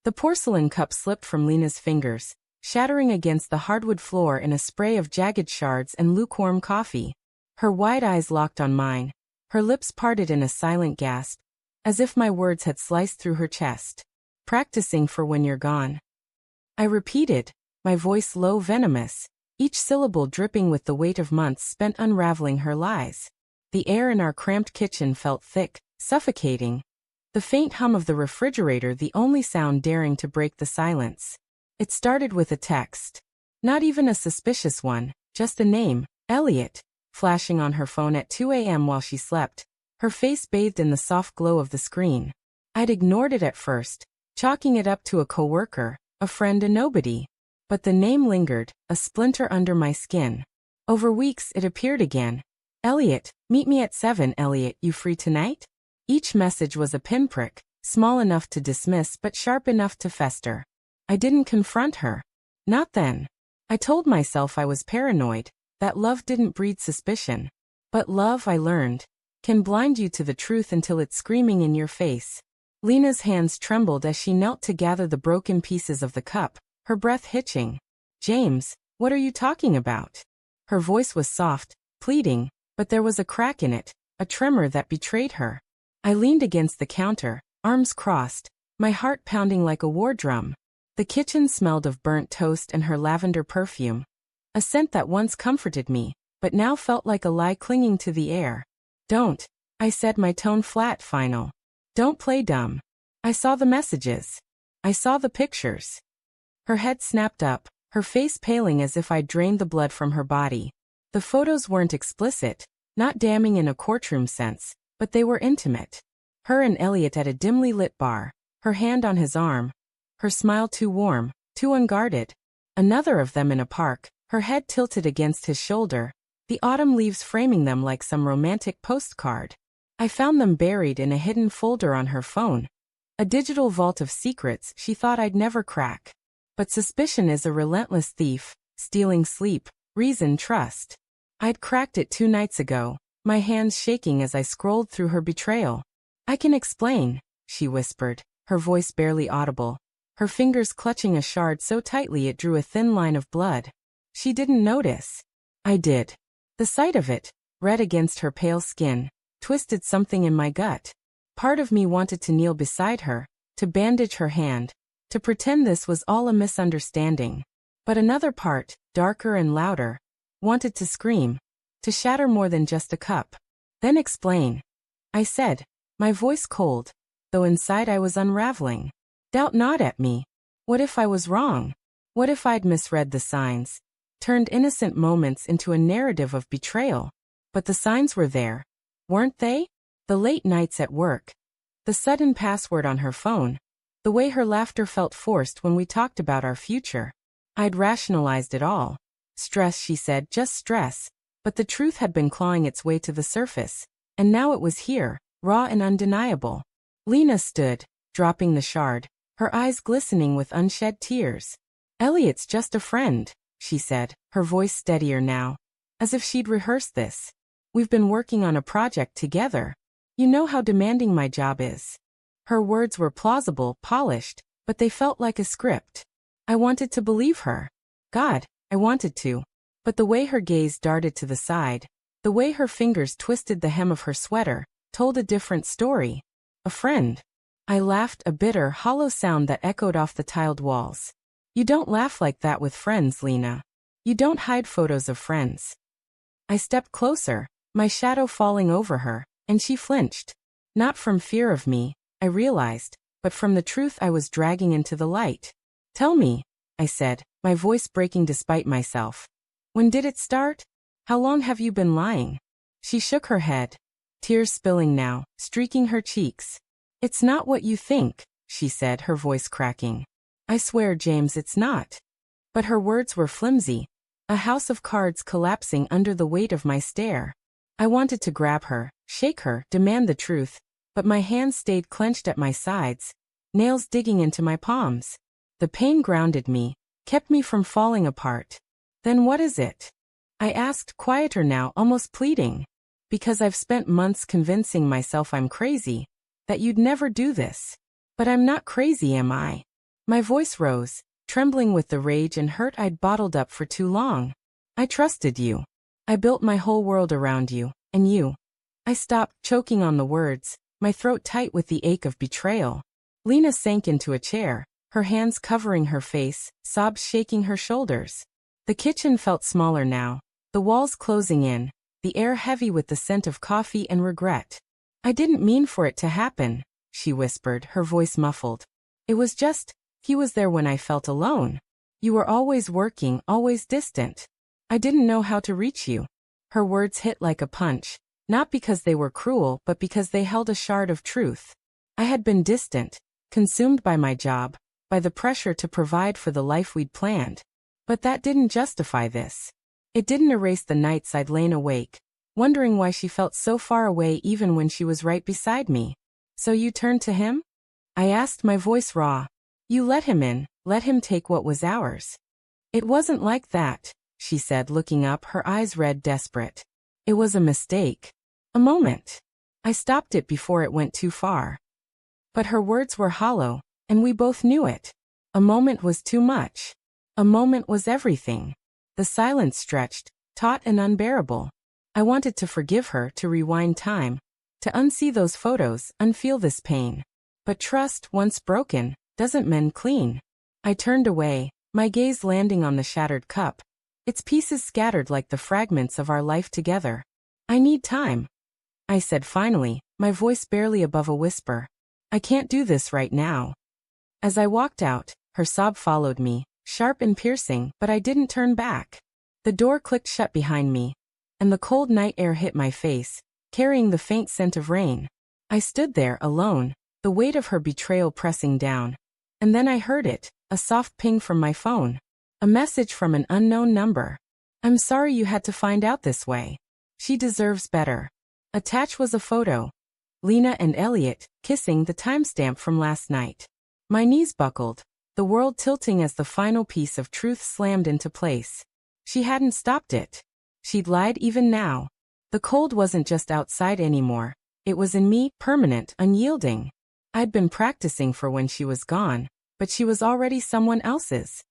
The porcelain cup slipped from Lena's fingers, shattering against the hardwood floor in a spray of jagged shards and lukewarm coffee. Her wide eyes locked on mine, her lips parted in a silent gasp, as if my words had sliced through her chest. Practicing for when you're gone. I repeated, my voice low, venomous, each syllable dripping with the weight of months spent unraveling her lies. The air in our cramped kitchen felt thick, suffocating. The faint hum of the refrigerator the only sound daring to break the silence. It started with a text. Not even a suspicious one, just a name, Elliot, flashing on her phone at 2 a.m. while she slept, her face bathed in the soft glow of the screen. I'd ignored it at first, chalking it up to a coworker, a friend, a nobody. But the name lingered, a splinter under my skin. Over weeks it appeared again. Elliot, meet me at 7. Elliot, you free tonight? Each message was a pinprick, small enough to dismiss but sharp enough to fester. I didn't confront her. Not then. I told myself I was paranoid, that love didn't breed suspicion. But love, I learned, can blind you to the truth until it's screaming in your face. Lena's hands trembled as she knelt to gather the broken pieces of the cup, her breath hitching. James, what are you talking about? Her voice was soft, pleading, but there was a crack in it, a tremor that betrayed her. I leaned against the counter, arms crossed, my heart pounding like a war drum. The kitchen smelled of burnt toast and her lavender perfume. A scent that once comforted me, but now felt like a lie clinging to the air. Don't, I said, my tone flat, final. Don't play dumb. I saw the messages. I saw the pictures. Her head snapped up, her face paling as if I'd drained the blood from her body. The photos weren't explicit, not damning in a courtroom sense, but they were intimate. Her and Elliot at a dimly lit bar, her hand on his arm, her smile too warm, too unguarded. Another of them in a park, her head tilted against his shoulder, the autumn leaves framing them like some romantic postcard. I found them buried in a hidden folder on her phone. A digital vault of secrets she thought I'd never crack. But suspicion is a relentless thief, stealing sleep, reason, trust. I'd cracked it 2 nights ago, my hands shaking as I scrolled through her betrayal. I can explain, she whispered, her voice barely audible, her fingers clutching a shard so tightly it drew a thin line of blood. She didn't notice. I did. The sight of it, red against her pale skin, twisted something in my gut. Part of me wanted to kneel beside her, to bandage her hand, to pretend this was all a misunderstanding. But another part, darker and louder, wanted to scream, to shatter more than just a cup. Then explain, I said, my voice cold, though inside I was unraveling. Doubt not at me. What if I was wrong? What if I'd misread the signs, turned innocent moments into a narrative of betrayal? But the signs were there, weren't they? The late nights at work, the sudden password on her phone, the way her laughter felt forced when we talked about our future. I'd rationalized it all. Stress, she said, just stress. But the truth had been clawing its way to the surface, and now it was here, raw and undeniable. Lena stood, dropping the shard, her eyes glistening with unshed tears. Elliot's just a friend, she said, her voice steadier now, as if she'd rehearsed this. We've been working on a project together. You know how demanding my job is. Her words were plausible, polished, but they felt like a script. I wanted to believe her. God, I wanted to. But the way her gaze darted to the side, the way her fingers twisted the hem of her sweater, told a different story. A friend. I laughed, a bitter, hollow sound that echoed off the tiled walls. You don't laugh like that with friends, Lena. You don't hide photos of friends. I stepped closer, my shadow falling over her, and she flinched. Not from fear of me, I realized, but from the truth I was dragging into the light. Tell me, I said, my voice breaking despite myself. When did it start? How long have you been lying? She shook her head, tears spilling now, streaking her cheeks. It's not what you think, she said, her voice cracking. I swear, James, it's not. But her words were flimsy, a house of cards collapsing under the weight of my stare. I wanted to grab her, shake her, demand the truth, but my hands stayed clenched at my sides, nails digging into my palms. The pain grounded me, kept me from falling apart. Then what is it? I asked, quieter now, almost pleading. Because I've spent months convincing myself I'm crazy, that you'd never do this. But I'm not crazy, am I? My voice rose, trembling with the rage and hurt I'd bottled up for too long. I trusted you. I built my whole world around you, and you. I stopped, choking on the words, my throat tight with the ache of betrayal. Lena sank into a chair, her hands covering her face, sobs shaking her shoulders. The kitchen felt smaller now, the walls closing in, the air heavy with the scent of coffee and regret. I didn't mean for it to happen, she whispered, her voice muffled. It was just, he was there when I felt alone. You were always working, always distant. I didn't know how to reach you. Her words hit like a punch, not because they were cruel but because they held a shard of truth. I had been distant, consumed by my job, by the pressure to provide for the life we'd planned. But that didn't justify this. It didn't erase the nights I'd lain awake, wondering why she felt so far away even when she was right beside me. So you turned to him? I asked, my voice raw. You let him in, let him take what was ours. It wasn't like that, she said, looking up, her eyes red, desperate. It was a mistake. A moment. I stopped it before it went too far. But her words were hollow, and we both knew it. A moment was too much. A moment was everything. The silence stretched, taut and unbearable. I wanted to forgive her, to rewind time, to unsee those photos, unfeel this pain. But trust, once broken, doesn't mend clean. I turned away, my gaze landing on the shattered cup, its pieces scattered like the fragments of our life together. I need time, I said finally, my voice barely above a whisper. I can't do this right now. As I walked out, her sob followed me, sharp and piercing, but I didn't turn back. The door clicked shut behind me, and the cold night air hit my face, carrying the faint scent of rain. I stood there alone, the weight of her betrayal pressing down. And then I heard it, a soft ping from my phone. A message from an unknown number. I'm sorry you had to find out this way. She deserves better. Attached was a photo. Lena and Elliot, kissing, the timestamp from last night. My knees buckled, the world tilting as the final piece of truth slammed into place. She hadn't stopped it. She'd lied even now. The cold wasn't just outside anymore. It was in me, permanent, unyielding. I'd been practicing for when she was gone, but she was already someone else's.